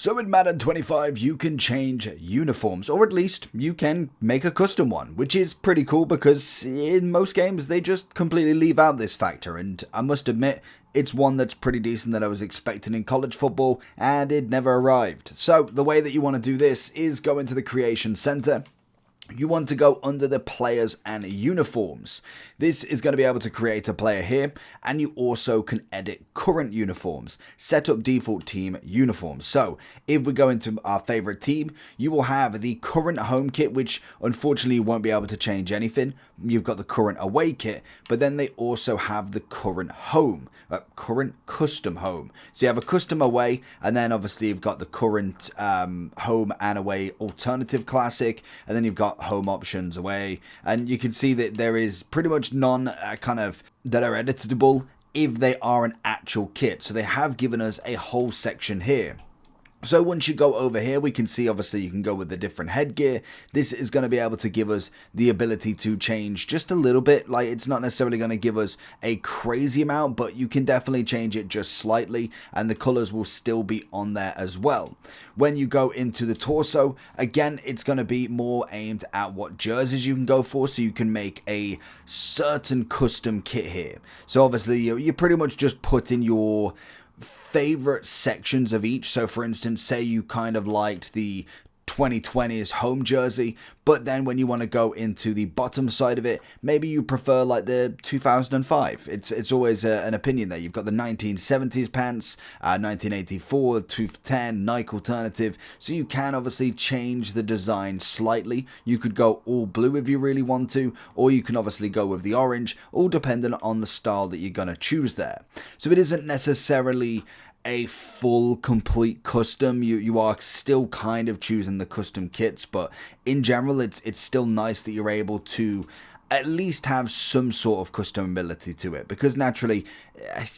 So in Madden 25, you can change uniforms, or at least you can make a custom one, which is pretty cool because in most games they just completely leave out this factor, and I must admit, it's one that's pretty decent that I was expecting in college football, and it never arrived. So the way that you want to do this is go into the Creation Center. You want to go under the players and uniforms. This is going to be able to create a player here, and you also can edit current uniforms, set up default team uniforms. So if we go into our favorite team, you will have the current home kit, which unfortunately you won't be able to change anything. You've got the current away kit, but then they also have the current home, current custom home. So you have a custom away, and then obviously you've got the current home and away alternative classic, and then you've got home options away, and you can see that there is pretty much none kind of that are editable if they are an actual kit. So they have given us a whole section here. So once you go over here, we can see obviously you can go with the different headgear. This is going to be able to give us the ability to change just a little bit. Like, it's not necessarily going to give us a crazy amount, but you can definitely change it just slightly, and the colors will still be on there as well. When you go into the torso, again, it's going to be more aimed at what jerseys you can go for, so you can make a certain custom kit here. So obviously you pretty much just put in your favorite sections of each. So for instance, say you kind of liked the 2020's home jersey, but then when you want to go into the bottom side of it, maybe you prefer like the 2005. It's always an opinion there. You've got the 1970s pants, 1984, 2010 Nike alternative, so you can obviously change the design slightly. You could go all blue if you really want to, or you can obviously go with the orange, all dependent on the style that you're going to choose there. So it isn't necessarily a full complete custom. You are still kind of choosing the custom kits, but in general it's still nice that you're able to at least have some sort of custom ability to it, because naturally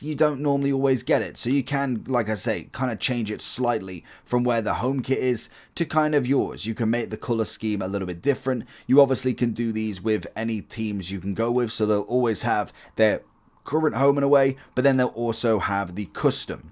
you don't normally always get it. So you can, like I say, kind of change it slightly from where the home kit is to kind of yours. You can make the color scheme a little bit different. You obviously can do these with any teams you can go with, so they'll always have their current home and away, but then they'll also have the custom.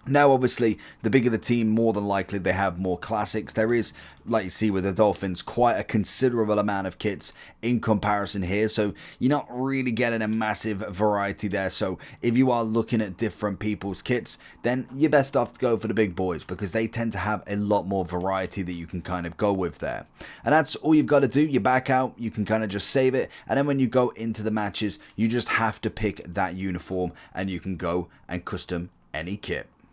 Now, obviously, the bigger the team, more than likely they have more classics. There is, like you see with the Dolphins, quite a considerable amount of kits in comparison here. So you're not really getting a massive variety there. So if you are looking at different people's kits, then you're best off to go for the big boys, because they tend to have a lot more variety that you can kind of go with there. And that's all you've got to do. You back out, you can kind of just save it. And then when you go into the matches, you just have to pick that uniform and you can go and custom any kit.